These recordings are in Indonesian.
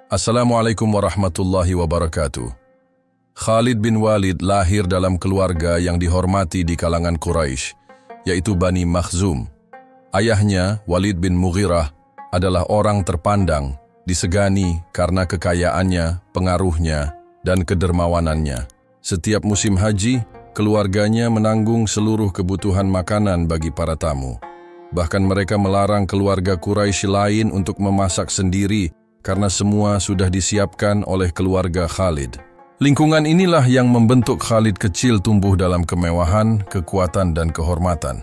Assalamualaikum warahmatullahi wabarakatuh. Khalid bin Walid lahir dalam keluarga yang dihormati di kalangan Quraisy, yaitu Bani Makhzum. Ayahnya, Walid bin Mughirah, adalah orang terpandang, disegani karena kekayaannya, pengaruhnya, dan kedermawanannya. Setiap musim haji, keluarganya menanggung seluruh kebutuhan makanan bagi para tamu. Bahkan mereka melarang keluarga Quraisy lain untuk memasak sendiri karena semua sudah disiapkan oleh keluarga Khalid. Lingkungan inilah yang membentuk Khalid kecil tumbuh dalam kemewahan, kekuatan, dan kehormatan.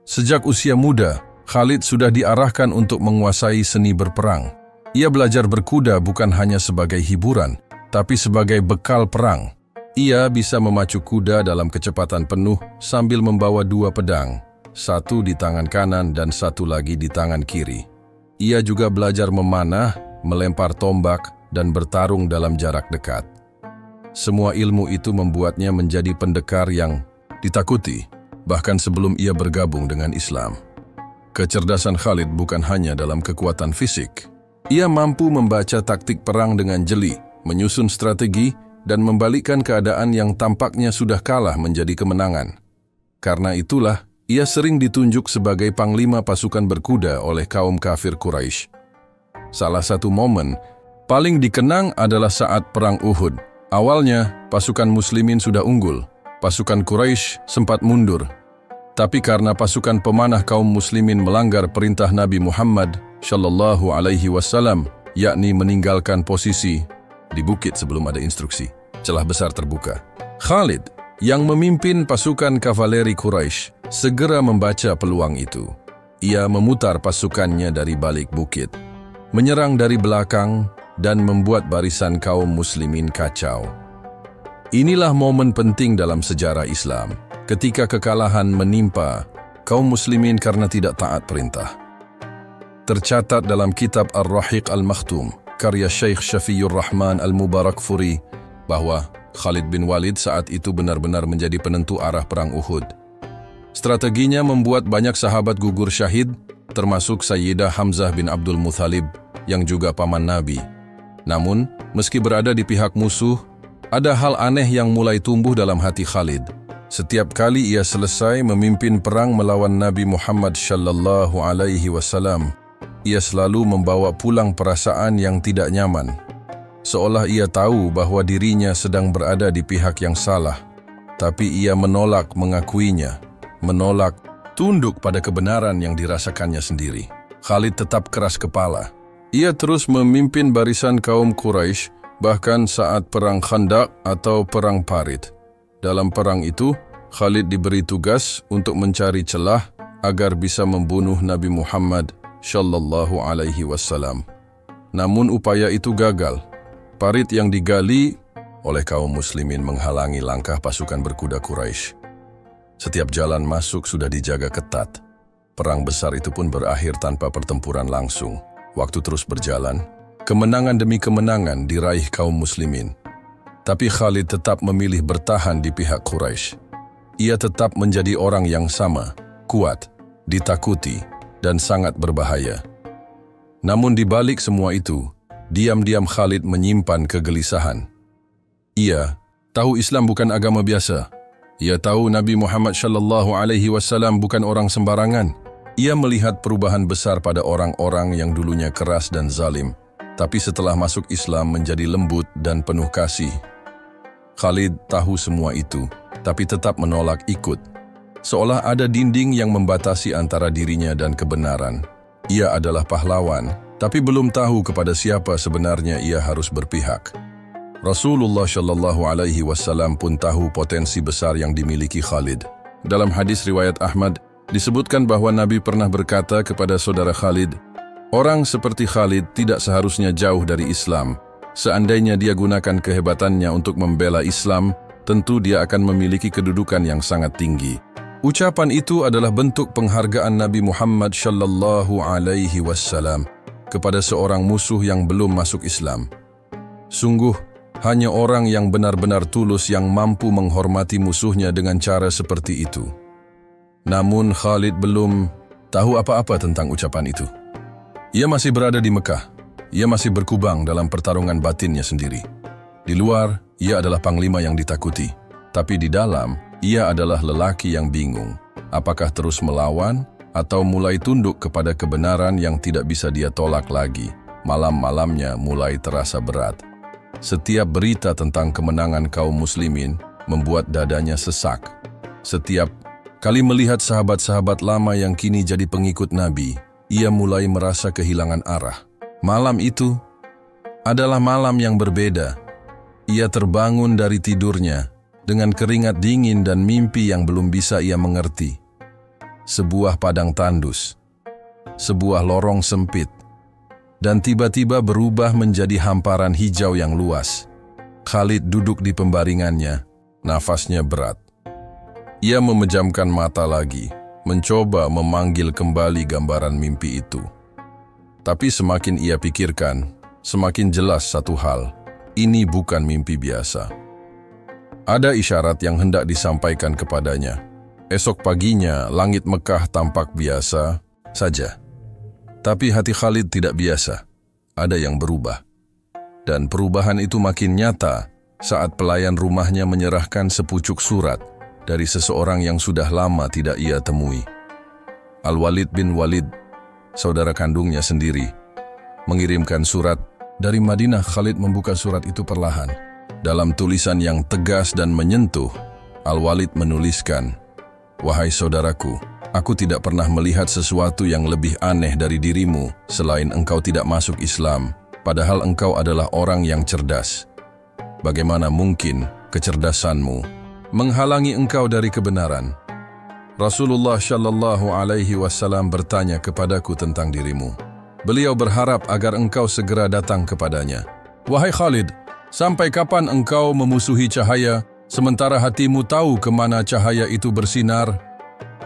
Sejak usia muda, Khalid sudah diarahkan untuk menguasai seni berperang. Ia belajar berkuda bukan hanya sebagai hiburan, tapi sebagai bekal perang. Ia bisa memacu kuda dalam kecepatan penuh sambil membawa 2 pedang, satu di tangan kanan dan satu lagi di tangan kiri. Ia juga belajar memanah, melempar tombak, dan bertarung dalam jarak dekat. Semua ilmu itu membuatnya menjadi pendekar yang ditakuti, bahkan sebelum ia bergabung dengan Islam. Kecerdasan Khalid bukan hanya dalam kekuatan fisik. Ia mampu membaca taktik perang dengan jeli, menyusun strategi, dan membalikkan keadaan yang tampaknya sudah kalah menjadi kemenangan. Karena itulah, ia sering ditunjuk sebagai panglima pasukan berkuda oleh kaum kafir Quraisy. Salah satu momen paling dikenang adalah saat Perang Uhud. Awalnya, pasukan muslimin sudah unggul. Pasukan Quraisy sempat mundur. Tapi karena pasukan pemanah kaum muslimin melanggar perintah Nabi Muhammad Shallallahu Alaihi Wasallam, yakni meninggalkan posisi di bukit sebelum ada instruksi, celah besar terbuka. Khalid, yang memimpin pasukan kavaleri Quraisy, segera membaca peluang itu. Ia memutar pasukannya dari balik bukit, menyerang dari belakang, dan membuat barisan kaum muslimin kacau. Inilah momen penting dalam sejarah Islam, ketika kekalahan menimpa kaum muslimin karena tidak taat perintah. Tercatat dalam kitab Ar-Rahiq Al-Makhtum, karya Syekh Syafiur Rahman Al-Mubarakfuri, bahwa Khalid bin Walid saat itu benar-benar menjadi penentu arah perang Uhud. Strateginya membuat banyak sahabat gugur syahid, termasuk Sayyidah Hamzah bin Abdul Muthalib, yang juga paman Nabi. Namun, meski berada di pihak musuh, ada hal aneh yang mulai tumbuh dalam hati Khalid. Setiap kali ia selesai memimpin perang melawan Nabi Muhammad Shallallahu Alaihi Wasallam, ia selalu membawa pulang perasaan yang tidak nyaman. Seolah ia tahu bahwa dirinya sedang berada di pihak yang salah, tapi ia menolak mengakuinya, menolak tunduk pada kebenaran yang dirasakannya sendiri. Khalid tetap keras kepala. Ia terus memimpin barisan kaum Quraisy, bahkan saat perang Khandaq atau perang Parit. Dalam perang itu, Khalid diberi tugas untuk mencari celah agar bisa membunuh Nabi Muhammad Shallallahu Alaihi Wasallam. Namun upaya itu gagal. Parit yang digali oleh kaum muslimin menghalangi langkah pasukan berkuda Quraisy. Setiap jalan masuk sudah dijaga ketat. Perang besar itu pun berakhir tanpa pertempuran langsung. Waktu terus berjalan, kemenangan demi kemenangan diraih kaum muslimin. Tapi Khalid tetap memilih bertahan di pihak Quraisy. Ia tetap menjadi orang yang sama, kuat, ditakuti, dan sangat berbahaya. Namun di balik semua itu, diam-diam Khalid menyimpan kegelisahan. Ia tahu Islam bukan agama biasa. Ia tahu Nabi Muhammad Shallallahu Alaihi Wasallam bukan orang sembarangan. Ia melihat perubahan besar pada orang-orang yang dulunya keras dan zalim, tapi setelah masuk Islam menjadi lembut dan penuh kasih. Khalid tahu semua itu, tapi tetap menolak ikut. Seolah ada dinding yang membatasi antara dirinya dan kebenaran. Ia adalah pahlawan, tapi belum tahu kepada siapa sebenarnya ia harus berpihak. Rasulullah Shallallahu Alaihi Wasallam pun tahu potensi besar yang dimiliki Khalid. Dalam hadis riwayat Ahmad, disebutkan bahwa Nabi pernah berkata kepada saudara Khalid, "Orang seperti Khalid tidak seharusnya jauh dari Islam. Seandainya dia gunakan kehebatannya untuk membela Islam, tentu dia akan memiliki kedudukan yang sangat tinggi." Ucapan itu adalah bentuk penghargaan Nabi Muhammad Shallallahu Alaihi Wasallam kepada seorang musuh yang belum masuk Islam. Sungguh, hanya orang yang benar-benar tulus yang mampu menghormati musuhnya dengan cara seperti itu. Namun Khalid belum tahu apa-apa tentang ucapan itu. Ia masih berada di Mekah, ia masih berkubang dalam pertarungan batinnya sendiri. Di luar, ia adalah panglima yang ditakuti. Tapi di dalam, ia adalah lelaki yang bingung. Apakah terus melawan atau mulai tunduk kepada kebenaran yang tidak bisa dia tolak lagi? Malam-malamnya mulai terasa berat. Setiap berita tentang kemenangan kaum muslimin membuat dadanya sesak. Setiap kali melihat sahabat-sahabat lama yang kini jadi pengikut Nabi, ia mulai merasa kehilangan arah. Malam itu adalah malam yang berbeda. Ia terbangun dari tidurnya dengan keringat dingin dan mimpi yang belum bisa ia mengerti. Sebuah padang tandus, sebuah lorong sempit, dan tiba-tiba berubah menjadi hamparan hijau yang luas. Khalid duduk di pembaringannya, nafasnya berat. Ia memejamkan mata lagi, mencoba memanggil kembali gambaran mimpi itu. Tapi semakin ia pikirkan, semakin jelas satu hal, ini bukan mimpi biasa. Ada isyarat yang hendak disampaikan kepadanya. Esok paginya, langit Mekah tampak biasa saja. Tapi hati Khalid tidak biasa, ada yang berubah. Dan perubahan itu makin nyata saat pelayan rumahnya menyerahkan sepucuk surat dari seseorang yang sudah lama tidak ia temui. Al-Walid bin Walid, saudara kandungnya sendiri, mengirimkan surat dari Madinah. Khalid membuka surat itu perlahan. Dalam tulisan yang tegas dan menyentuh, Al-Walid menuliskan, "Wahai saudaraku, aku tidak pernah melihat sesuatu yang lebih aneh dari dirimu selain engkau tidak masuk Islam, padahal engkau adalah orang yang cerdas. Bagaimana mungkin kecerdasanmu menghalangi engkau dari kebenaran? Rasulullah Shallallahu Alaihi Wasallam bertanya kepadaku tentang dirimu. Beliau berharap agar engkau segera datang kepadanya. Wahai Khalid, sampai kapan engkau memusuhi cahaya, sementara hatimu tahu kemana cahaya itu bersinar?"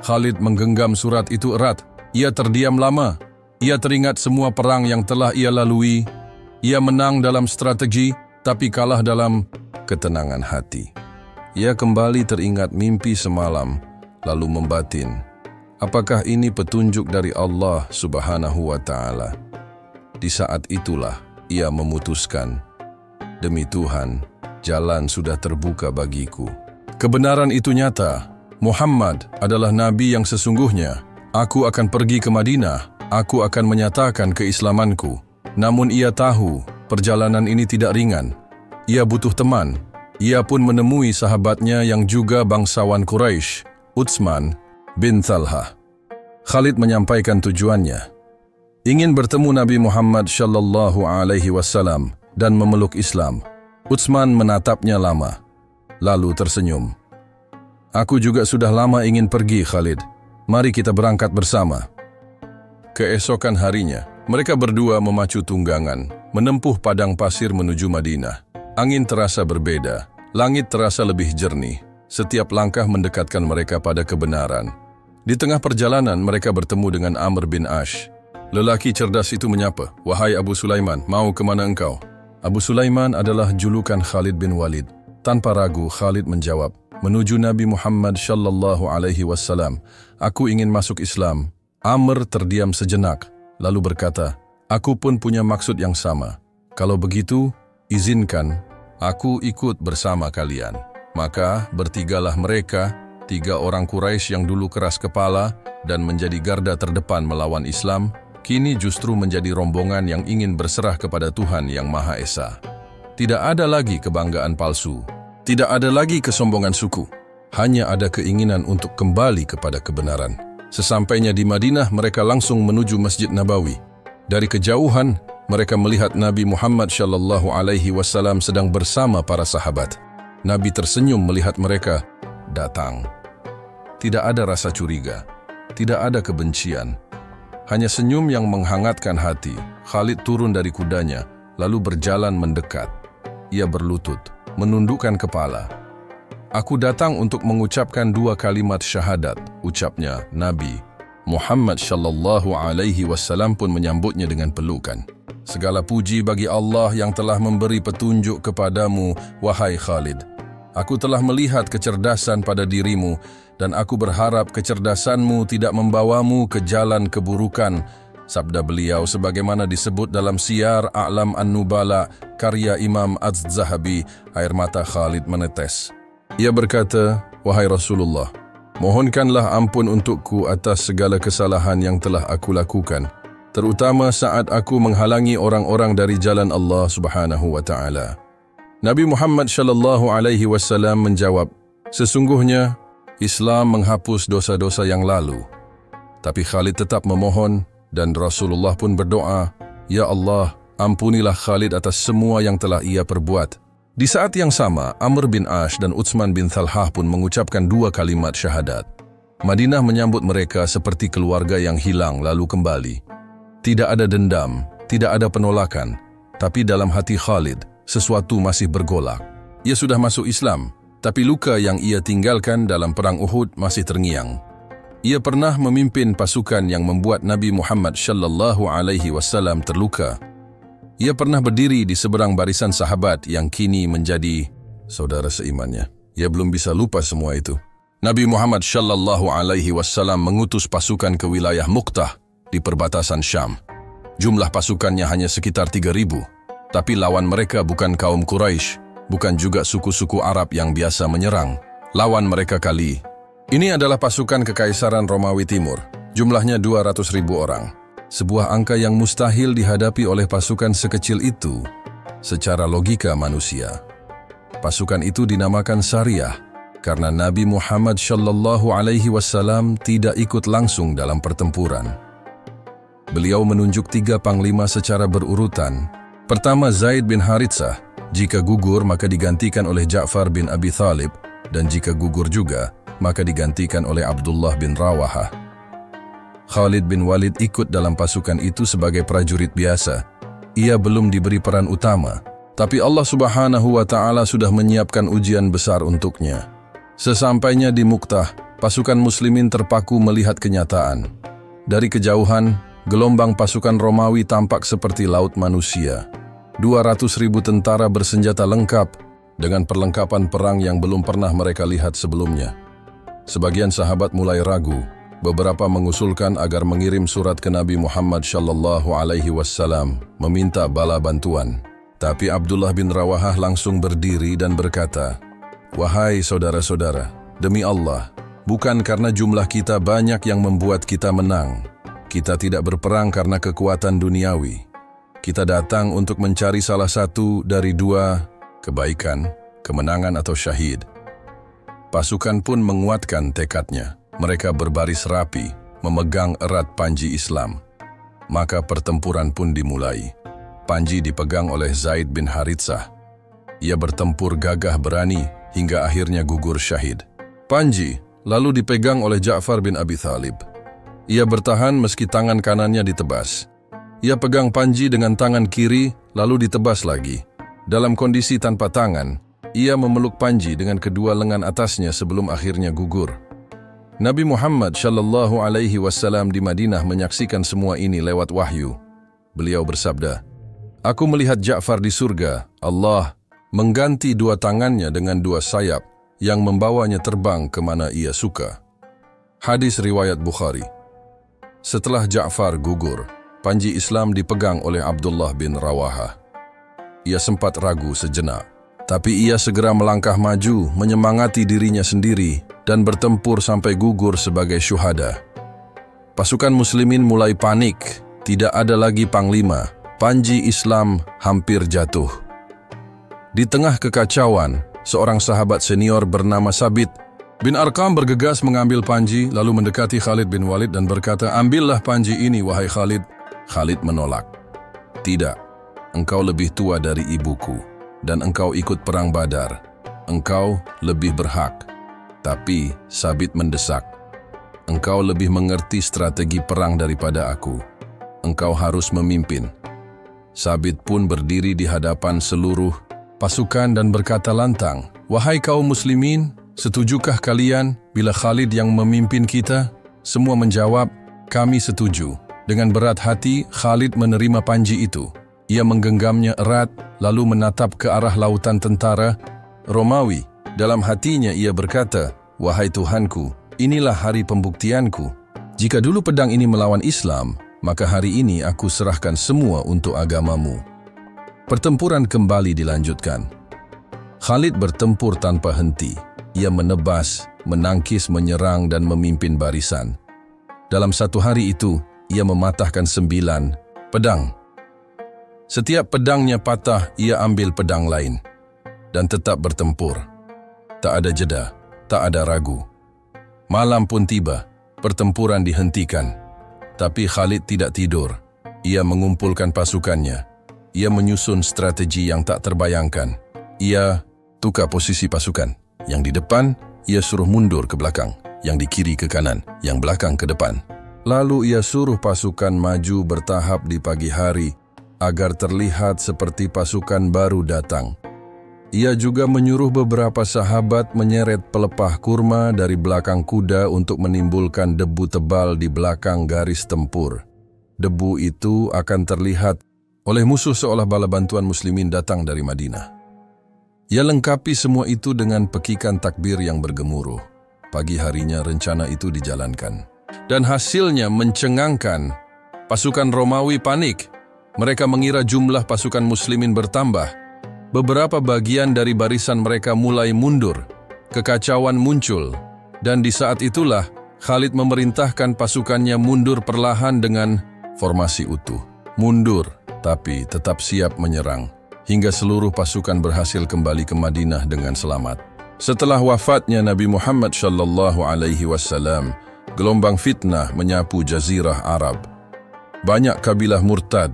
Khalid menggenggam surat itu erat. Ia terdiam lama. Ia teringat semua perang yang telah ia lalui. Ia menang dalam strategi, tapi kalah dalam ketenangan hati. Ia kembali teringat mimpi semalam, lalu membatin, apakah ini petunjuk dari Allah Subhanahu wa Ta'ala? Di saat itulah ia memutuskan, demi Tuhan, jalan sudah terbuka bagiku. Kebenaran itu nyata. Muhammad adalah Nabi yang sesungguhnya. Aku akan pergi ke Madinah. Aku akan menyatakan keislamanku. Namun ia tahu perjalanan ini tidak ringan. Ia butuh teman. Ia pun menemui sahabatnya yang juga bangsawan Quraisy, Utsman bin Talha. Khalid menyampaikan tujuannya. Ingin bertemu Nabi Muhammad Shallallahu Alaihi Wasallam dan memeluk Islam. Utsman menatapnya lama, lalu tersenyum. Aku juga sudah lama ingin pergi, Khalid. Mari kita berangkat bersama. Keesokan harinya, mereka berdua memacu tunggangan, menempuh padang pasir menuju Madinah. Angin terasa berbeda, langit terasa lebih jernih. Setiap langkah mendekatkan mereka pada kebenaran. Di tengah perjalanan, mereka bertemu dengan Amr bin Ash. Lelaki cerdas itu menyapa, "Wahai Abu Sulaiman, mau kemana engkau?" Abu Sulaiman adalah julukan Khalid bin Walid. Tanpa ragu, Khalid menjawab, "Menuju Nabi Muhammad Shallallahu Alaihi Wasallam. Aku ingin masuk Islam." Amr terdiam sejenak, lalu berkata, "Aku pun punya maksud yang sama. Kalau begitu, izinkan aku ikut bersama kalian." Maka bertigalah mereka, 3 orang Quraisy yang dulu keras kepala dan menjadi garda terdepan melawan Islam, kini justru menjadi rombongan yang ingin berserah kepada Tuhan yang Maha Esa. Tidak ada lagi kebanggaan palsu, tidak ada lagi kesombongan suku, hanya ada keinginan untuk kembali kepada kebenaran. Sesampainya di Madinah, mereka langsung menuju Masjid Nabawi. Dari kejauhan, mereka melihat Nabi Muhammad Shallallahu Alaihi Wasallam sedang bersama para sahabat. Nabi tersenyum melihat mereka datang. Tidak ada rasa curiga, tidak ada kebencian, hanya senyum yang menghangatkan hati. Khalid turun dari kudanya, lalu berjalan mendekat. Ia berlutut, menundukkan kepala. "Aku datang untuk mengucapkan 2 kalimat syahadat," ucapnya. Nabi Muhammad Shallallahu Alaihi Wasallam pun menyambutnya dengan pelukan. "Segala puji bagi Allah yang telah memberi petunjuk kepadamu, wahai Khalid. Aku telah melihat kecerdasan pada dirimu, dan aku berharap kecerdasanmu tidak membawamu ke jalan keburukan, Sabda beliau sebagaimana disebut dalam Siyar A'lam An-Nubala karya Imam Az-Zahabi, air mata Khalid menetes. Ia berkata, "Wahai Rasulullah, mohonkanlah ampun untukku atas segala kesalahan yang telah aku lakukan, terutama saat aku menghalangi orang-orang dari jalan Allah Subhanahu wa Ta'ala." Nabi Muhammad sallallahu alaihi wasallam menjawab, "Sesungguhnya Islam menghapus dosa-dosa yang lalu." Tapi Khalid tetap memohon dan Rasulullah pun berdoa, "Ya Allah, ampunilah Khalid atas semua yang telah ia perbuat." Di saat yang sama, Amr bin Ash dan Utsman bin Thalhah pun mengucapkan 2 kalimat syahadat. Madinah menyambut mereka seperti keluarga yang hilang lalu kembali. Tidak ada dendam, tidak ada penolakan, tapi dalam hati Khalid, sesuatu masih bergolak. Ia sudah masuk Islam, tapi luka yang ia tinggalkan dalam perang Uhud masih terngiang. Ia pernah memimpin pasukan yang membuat Nabi Muhammad sallallahu alaihi wasallam terluka. Ia pernah berdiri di seberang barisan sahabat yang kini menjadi saudara seimannya. Ia belum bisa lupa semua itu. Nabi Muhammad sallallahu alaihi wasallam mengutus pasukan ke wilayah Muqtah di perbatasan Syam. Jumlah pasukannya hanya sekitar 3.000, tapi lawan mereka bukan kaum Quraisy, bukan juga suku-suku Arab yang biasa menyerang. Lawan mereka kali ini adalah pasukan Kekaisaran Romawi Timur. Jumlahnya 200.000 orang. Sebuah angka yang mustahil dihadapi oleh pasukan sekecil itu secara logika manusia. Pasukan itu dinamakan Sariyah karena Nabi Muhammad sallallahu alaihi wasallam tidak ikut langsung dalam pertempuran. Beliau menunjuk 3 panglima secara berurutan. Pertama Zaid bin Haritsah, jika gugur maka digantikan oleh Ja'far bin Abi Thalib, dan jika gugur juga maka digantikan oleh Abdullah bin Rawahah. Khalid bin Walid ikut dalam pasukan itu sebagai prajurit biasa. Ia belum diberi peran utama, tapi Allah Subhanahu wa Ta'ala sudah menyiapkan ujian besar untuknya. Sesampainya di Muqtah, pasukan muslimin terpaku melihat kenyataan. Dari kejauhan, gelombang pasukan Romawi tampak seperti laut manusia. 200.000 tentara bersenjata lengkap dengan perlengkapan perang yang belum pernah mereka lihat sebelumnya. Sebagian sahabat mulai ragu. Beberapa mengusulkan agar mengirim surat ke Nabi Muhammad sallallahu alaihi wasallam meminta bala bantuan. Tapi Abdullah bin Rawahah langsung berdiri dan berkata, "Wahai saudara-saudara, demi Allah, bukan karena jumlah kita banyak yang membuat kita menang. Kita tidak berperang karena kekuatan duniawi. Kita datang untuk mencari salah satu dari 2 kebaikan, kemenangan atau syahid." Pasukan pun menguatkan tekadnya. Mereka berbaris rapi, memegang erat panji Islam. Maka pertempuran pun dimulai. Panji dipegang oleh Zaid bin Haritsah. Ia bertempur gagah berani hingga akhirnya gugur syahid. Panji lalu dipegang oleh Ja'far bin Abi Thalib. Ia bertahan meski tangan kanannya ditebas. Ia pegang panji dengan tangan kiri lalu ditebas lagi. Dalam kondisi tanpa tangan, ia memeluk panji dengan kedua lengan atasnya sebelum akhirnya gugur. Nabi Muhammad sallallahu alaihi wasallam di Madinah menyaksikan semua ini lewat wahyu. Beliau bersabda, "Aku melihat Ja'far di surga. Allah mengganti 2 tangannya dengan 2 sayap yang membawanya terbang kemana ia suka." Hadis riwayat Bukhari. Setelah Ja'far gugur, panji Islam dipegang oleh Abdullah bin Rawahah. Ia sempat ragu sejenak, tapi ia segera melangkah maju, menyemangati dirinya sendiri, dan bertempur sampai gugur sebagai syuhada. Pasukan muslimin mulai panik, tidak ada lagi panglima, panji Islam hampir jatuh. Di tengah kekacauan, seorang sahabat senior bernama Sabit bin Arqam bergegas mengambil panji, lalu mendekati Khalid bin Walid dan berkata, "Ambillah panji ini, wahai Khalid." Khalid menolak. "Tidak, engkau lebih tua dari ibuku, dan engkau ikut perang Badar. Engkau lebih berhak." Tapi Sabit mendesak, "Engkau lebih mengerti strategi perang daripada aku. Engkau harus memimpin." Sabit pun berdiri di hadapan seluruh pasukan dan berkata lantang, "Wahai kaum muslimin, setujukah kalian bila Khalid yang memimpin kita?" Semua menjawab, "Kami setuju." Dengan berat hati, Khalid menerima panji itu. Ia menggenggamnya erat, lalu menatap ke arah lautan tentara Romawi. Dalam hatinya ia berkata, "Wahai Tuhanku, inilah hari pembuktianku. Jika dulu pedang ini melawan Islam, maka hari ini aku serahkan semua untuk agamamu." Pertempuran kembali dilanjutkan. Khalid bertempur tanpa henti. Ia menebas, menangkis, menyerang, dan memimpin barisan. Dalam satu hari itu, ia mematahkan 9 pedang. Setiap pedangnya patah, ia ambil pedang lain dan tetap bertempur. Tak ada jeda, tak ada ragu. Malam pun tiba, pertempuran dihentikan. Tapi Khalid tidak tidur. Ia mengumpulkan pasukannya. Ia menyusun strategi yang tak terbayangkan. Ia tukar posisi pasukan. Yang di depan, ia suruh mundur ke belakang. Yang di kiri ke kanan, yang belakang ke depan. Lalu ia suruh pasukan maju bertahap di pagi hari agar terlihat seperti pasukan baru datang. Ia juga menyuruh beberapa sahabat menyeret pelepah kurma dari belakang kuda untuk menimbulkan debu tebal di belakang garis tempur. Debu itu akan terlihat oleh musuh seolah bala bantuan muslimin datang dari Madinah. Ia lengkapi semua itu dengan pekikan takbir yang bergemuruh. Pagi harinya rencana itu dijalankan. Dan hasilnya mencengangkan. Pasukan Romawi panik. Mereka mengira jumlah pasukan muslimin bertambah. Beberapa bagian dari barisan mereka mulai mundur. Kekacauan muncul. Dan di saat itulah Khalid memerintahkan pasukannya mundur perlahan dengan formasi utuh. Mundur, tapi tetap siap menyerang. Hingga seluruh pasukan berhasil kembali ke Madinah dengan selamat. Setelah wafatnya Nabi Muhammad SAW, gelombang fitnah menyapu jazirah Arab. Banyak kabilah murtad,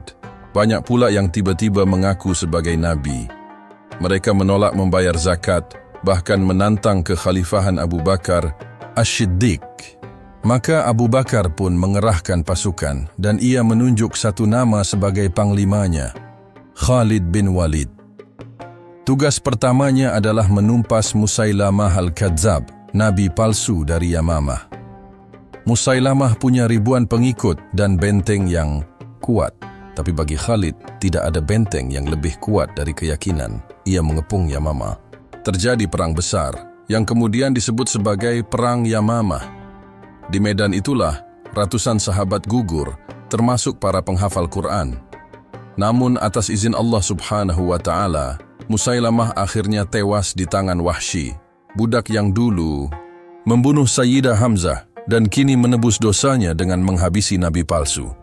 banyak pula yang tiba-tiba mengaku sebagai nabi. Mereka menolak membayar zakat, bahkan menantang kekhalifahan Abu Bakar As-Siddiq. Maka Abu Bakar pun mengerahkan pasukan dan ia menunjuk satu nama sebagai panglimanya, Khalid bin Walid. Tugas pertamanya adalah menumpas Musailamah al-Kadzab, nabi palsu dari Yamamah. Musailamah punya ribuan pengikut dan benteng yang kuat. Tapi bagi Khalid, tidak ada benteng yang lebih kuat dari keyakinan ia mengepung Yamamah. Terjadi perang besar, yang kemudian disebut sebagai Perang Yamamah. Di medan itulah, ratusan sahabat gugur, termasuk para penghafal Quran. Namun atas izin Allah Subhanahu wa Ta'ala, Musailamah akhirnya tewas di tangan Wahsy, budak yang dulu membunuh Sayyidah Hamzah, dan kini menebus dosanya dengan menghabisi nabi palsu.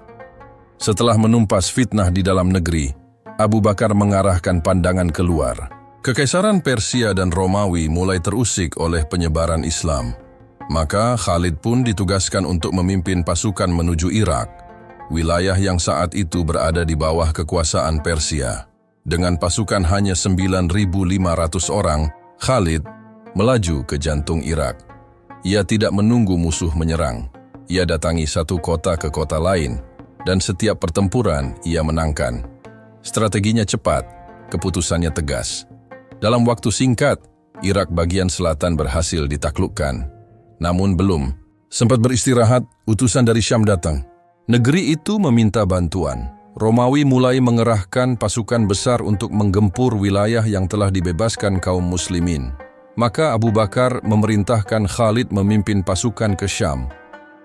Setelah menumpas fitnah di dalam negeri, Abu Bakar mengarahkan pandangan keluar. Kekaisaran Persia dan Romawi mulai terusik oleh penyebaran Islam. Maka Khalid pun ditugaskan untuk memimpin pasukan menuju Irak, wilayah yang saat itu berada di bawah kekuasaan Persia. Dengan pasukan hanya 9.500 orang, Khalid melaju ke jantung Irak. Ia tidak menunggu musuh menyerang. Ia datangi satu kota ke kota lain, dan setiap pertempuran ia menangkan. Strateginya cepat, keputusannya tegas. Dalam waktu singkat, Irak bagian selatan berhasil ditaklukkan. Namun belum. Sempat beristirahat, utusan dari Syam datang. Negeri itu meminta bantuan. Romawi mulai mengerahkan pasukan besar untuk menggempur wilayah yang telah dibebaskan kaum muslimin. Maka Abu Bakar memerintahkan Khalid memimpin pasukan ke Syam.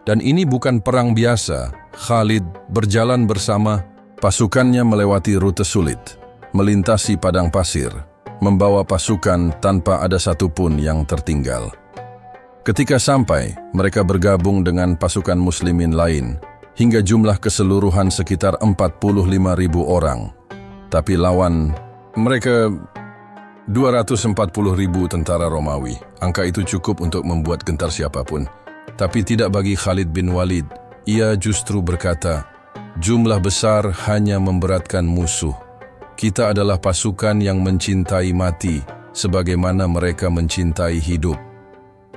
Dan ini bukan perang biasa. Khalid berjalan bersama pasukannya melewati rute sulit, melintasi padang pasir, membawa pasukan tanpa ada satupun yang tertinggal. Ketika sampai, mereka bergabung dengan pasukan muslimin lain, hingga jumlah keseluruhan sekitar 45.000 orang. Tapi lawan mereka 240.000 tentara Romawi. Angka itu cukup untuk membuat gentar siapapun. Tapi tidak bagi Khalid bin Walid. Ia justru berkata, jumlah besar hanya memberatkan musuh. Kita adalah pasukan yang mencintai mati, sebagaimana mereka mencintai hidup.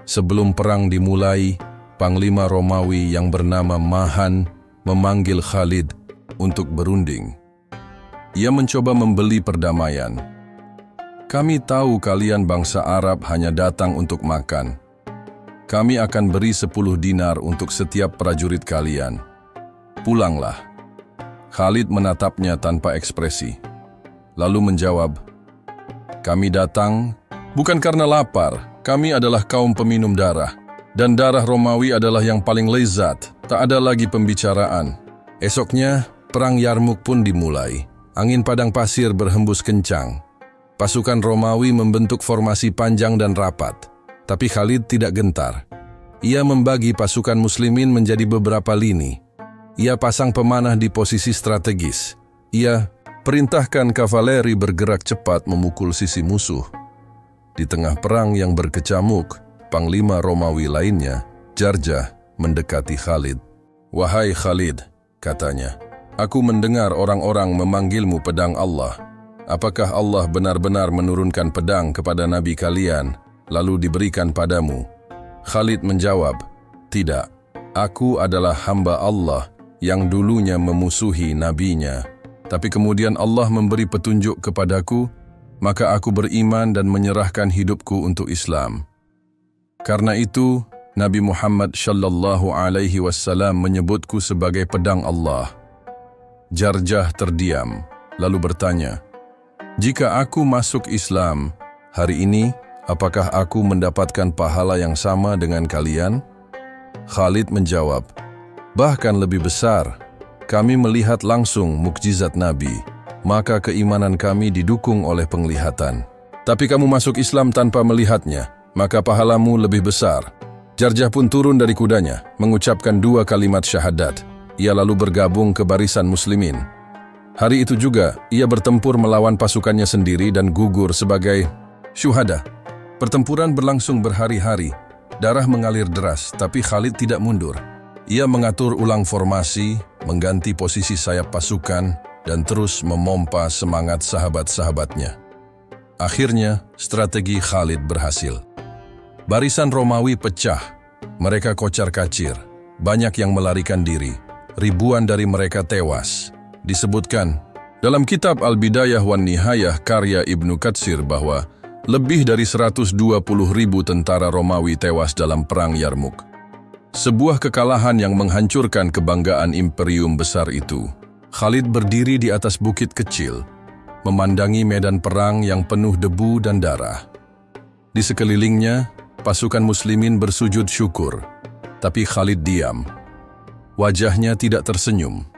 Sebelum perang dimulai, Panglima Romawi yang bernama Mahan memanggil Khalid untuk berunding. Ia mencoba membeli perdamaian. Kami tahu kalian bangsa Arab hanya datang untuk makan. Kami akan beri 10 dinar untuk setiap prajurit kalian. Pulanglah. Khalid menatapnya tanpa ekspresi. Lalu menjawab, kami datang bukan karena lapar. Kami adalah kaum peminum darah. Dan darah Romawi adalah yang paling lezat. Tak ada lagi pembicaraan. Esoknya, perang Yarmuk pun dimulai. Angin padang pasir berhembus kencang. Pasukan Romawi membentuk formasi panjang dan rapat. Tapi Khalid tidak gentar. Ia membagi pasukan muslimin menjadi beberapa lini. Ia pasang pemanah di posisi strategis. Ia perintahkan kavaleri bergerak cepat memukul sisi musuh. Di tengah perang yang berkecamuk, panglima Romawi lainnya, Jarjah, mendekati Khalid. "Wahai Khalid," katanya, "aku mendengar orang-orang memanggilmu pedang Allah. Apakah Allah benar-benar menurunkan pedang kepada nabi kalian, lalu diberikan padamu?" Khalid menjawab, "Tidak, aku adalah hamba Allah yang dulunya memusuhi nabinya. Tapi kemudian Allah memberi petunjuk kepadaku, maka aku beriman dan menyerahkan hidupku untuk Islam. Karena itu, Nabi Muhammad sallallahu alaihi wasallam menyebutku sebagai pedang Allah." Jarjah terdiam, lalu bertanya, "Jika aku masuk Islam hari ini, apakah aku mendapatkan pahala yang sama dengan kalian?" Khalid menjawab, "Bahkan lebih besar. Kami melihat langsung mukjizat Nabi, maka keimanan kami didukung oleh penglihatan. Tapi kamu masuk Islam tanpa melihatnya, maka pahalamu lebih besar." Jarjah pun turun dari kudanya, mengucapkan 2 kalimat syahadat. Ia lalu bergabung ke barisan muslimin. Hari itu juga, ia bertempur melawan pasukannya sendiri dan gugur sebagai syuhada. Pertempuran berlangsung berhari-hari. Darah mengalir deras, tapi Khalid tidak mundur. Ia mengatur ulang formasi, mengganti posisi sayap pasukan, dan terus memompa semangat sahabat-sahabatnya. Akhirnya, strategi Khalid berhasil. Barisan Romawi pecah, mereka kocar-kacir, banyak yang melarikan diri, ribuan dari mereka tewas. Disebutkan dalam kitab Al-Bidayah wan Nihayah karya Ibnu Katsir bahwa lebih dari 120.000 tentara Romawi tewas dalam perang Yarmuk. Sebuah kekalahan yang menghancurkan kebanggaan imperium besar itu. Khalid berdiri di atas bukit kecil, memandangi medan perang yang penuh debu dan darah. Di sekelilingnya, pasukan muslimin bersujud syukur, tapi Khalid diam. Wajahnya tidak tersenyum.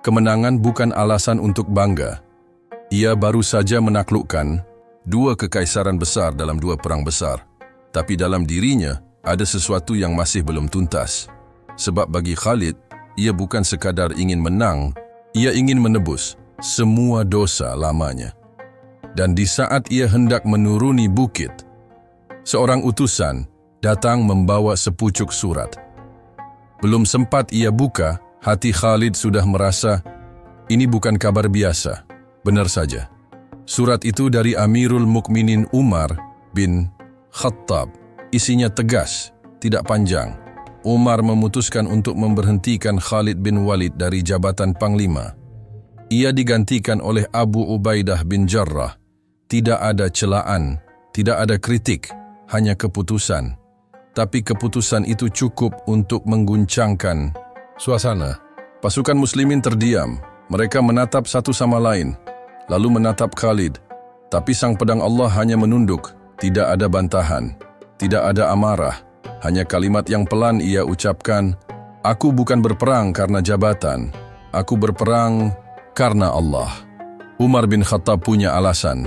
Kemenangan bukan alasan untuk bangga. Ia baru saja menaklukkan 2 kekaisaran besar dalam 2 perang besar. Tapi dalam dirinya ada sesuatu yang masih belum tuntas. Sebab bagi Khalid, ia bukan sekadar ingin menang, ia ingin menebus semua dosa lamanya. Dan di saat ia hendak menuruni bukit, seorang utusan datang membawa sepucuk surat. Belum sempat ia buka, hati Khalid sudah merasa, ini bukan kabar biasa. Benar saja. Surat itu dari Amirul Mukminin Umar bin Khattab. Isinya tegas, tidak panjang. Umar memutuskan untuk memberhentikan Khalid bin Walid dari jabatan Panglima. Ia digantikan oleh Abu Ubaidah bin Jarrah. Tidak ada celaan, tidak ada kritik, hanya keputusan. Tapi keputusan itu cukup untuk mengguncangkan suasana. Pasukan muslimin terdiam. Mereka menatap satu sama lain, lalu menatap Khalid. Tapi sang pedang Allah hanya menunduk. Tidak ada bantahan, tidak ada amarah. Hanya kalimat yang pelan ia ucapkan, "Aku bukan berperang karena jabatan. Aku berperang karena Allah." Umar bin Khattab punya alasan.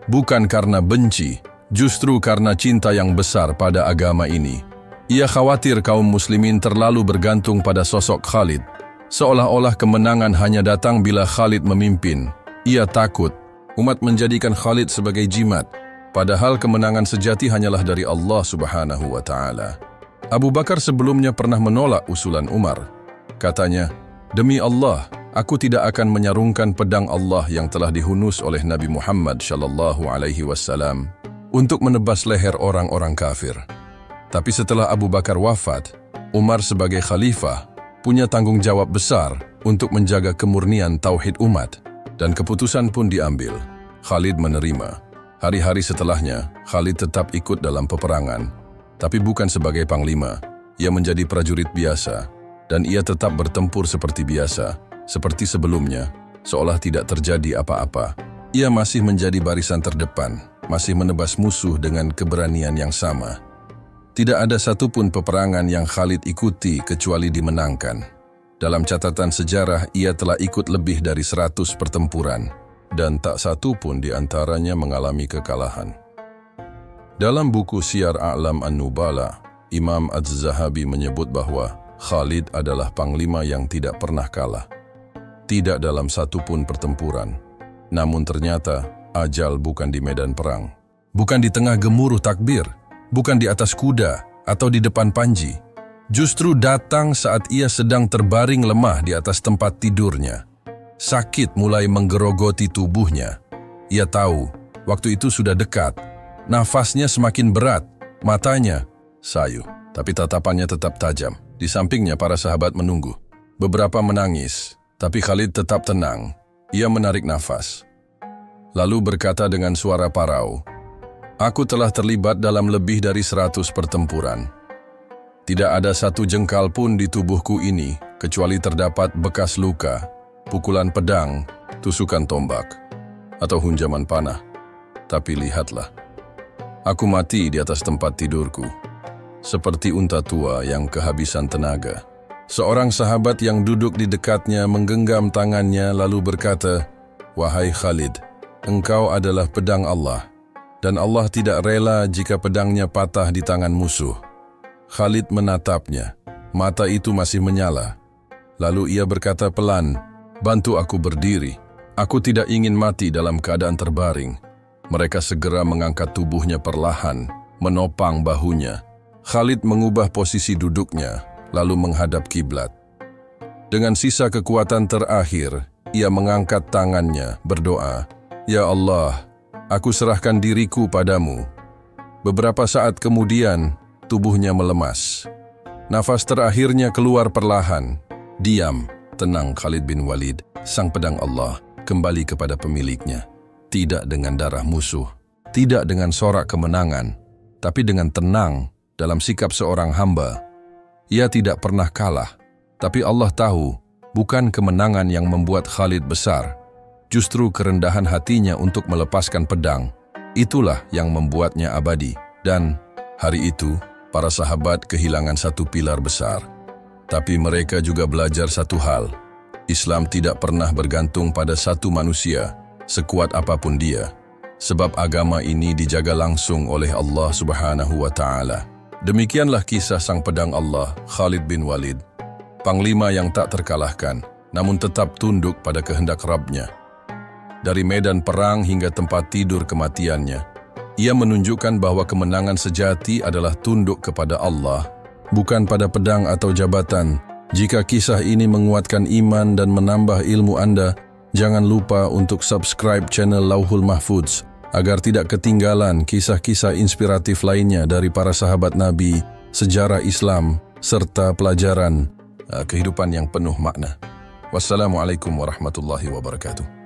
Bukan karena benci, justru karena cinta yang besar pada agama ini. Ia khawatir kaum muslimin terlalu bergantung pada sosok Khalid. Seolah-olah kemenangan hanya datang bila Khalid memimpin. Ia takut umat menjadikan Khalid sebagai jimat, padahal kemenangan sejati hanyalah dari Allah Subhanahu wa Ta'ala. Abu Bakar sebelumnya pernah menolak usulan Umar. Katanya, "Demi Allah, aku tidak akan menyarungkan pedang Allah yang telah dihunus oleh Nabi Muhammad sallallahu alaihi wasallam untuk menebas leher orang-orang kafir." Tapi setelah Abu Bakar wafat, Umar sebagai khalifah punya tanggung jawab besar untuk menjaga kemurnian tauhid umat, dan keputusan pun diambil. Khalid menerima. Hari-hari setelahnya, Khalid tetap ikut dalam peperangan, tapi bukan sebagai panglima. Ia menjadi prajurit biasa, dan ia tetap bertempur seperti biasa, seperti sebelumnya, seolah tidak terjadi apa-apa. Ia masih menjadi barisan terdepan, masih menebas musuh dengan keberanian yang sama. Tidak ada satupun peperangan yang Khalid ikuti kecuali dimenangkan. Dalam catatan sejarah, ia telah ikut lebih dari 100 pertempuran, dan tak satu pun di antaranya mengalami kekalahan. Dalam buku Syiar A'lam An-Nubala, Imam Az-Zahabi menyebut bahwa Khalid adalah panglima yang tidak pernah kalah. Tidak dalam satu pun pertempuran. Namun ternyata, ajal bukan di medan perang. Bukan di tengah gemuruh takbir, bukan di atas kuda atau di depan panji. Justru datang saat ia sedang terbaring lemah di atas tempat tidurnya. Sakit mulai menggerogoti tubuhnya. Ia tahu, waktu itu sudah dekat. Nafasnya semakin berat, matanya sayu, tapi tatapannya tetap tajam. Di sampingnya para sahabat menunggu. Beberapa menangis, tapi Khalid tetap tenang. Ia menarik nafas. Lalu berkata dengan suara parau, "Aku telah terlibat dalam lebih dari 100 pertempuran. Tidak ada satu jengkal pun di tubuhku ini, kecuali terdapat bekas luka, pukulan pedang, tusukan tombak, atau hunjaman panah. Tapi lihatlah, aku mati di atas tempat tidurku, seperti unta tua yang kehabisan tenaga." Seorang sahabat yang duduk di dekatnya menggenggam tangannya lalu berkata, "Wahai Khalid, engkau adalah pedang Allah, dan Allah tidak rela jika pedangnya patah di tangan musuh." Khalid menatapnya, mata itu masih menyala. Lalu ia berkata pelan, "Bantu aku berdiri. Aku tidak ingin mati dalam keadaan terbaring." Mereka segera mengangkat tubuhnya perlahan, menopang bahunya. Khalid mengubah posisi duduknya, lalu menghadap kiblat. Dengan sisa kekuatan terakhir, ia mengangkat tangannya, berdoa, "Ya Allah, aku serahkan diriku padamu." Beberapa saat kemudian, tubuhnya melemas. Nafas terakhirnya keluar perlahan. Diam, tenang Khalid bin Walid, sang pedang Allah, kembali kepada pemiliknya. Tidak dengan darah musuh, tidak dengan sorak kemenangan, tapi dengan tenang dalam sikap seorang hamba. Ia tidak pernah kalah, tapi Allah tahu, bukan kemenangan yang membuat Khalid besar. Justru kerendahan hatinya untuk melepaskan pedang. Itulah yang membuatnya abadi. Dan hari itu, para sahabat kehilangan satu pilar besar. Tapi mereka juga belajar satu hal. Islam tidak pernah bergantung pada satu manusia, sekuat apapun dia. Sebab agama ini dijaga langsung oleh Allah Subhanahu wa Ta'ala. Demikianlah kisah sang pedang Allah, Khalid bin Walid. Panglima yang tak terkalahkan, namun tetap tunduk pada kehendak Rabb-Nya. Dari medan perang hingga tempat tidur kematiannya, ia menunjukkan bahwa kemenangan sejati adalah tunduk kepada Allah, bukan pada pedang atau jabatan. Jika kisah ini menguatkan iman dan menambah ilmu Anda, jangan lupa untuk subscribe channel Lauhul Mahfudz, agar tidak ketinggalan kisah-kisah inspiratif lainnya dari para sahabat Nabi, sejarah Islam, serta pelajaran kehidupan yang penuh makna. Wassalamualaikum warahmatullahi wabarakatuh.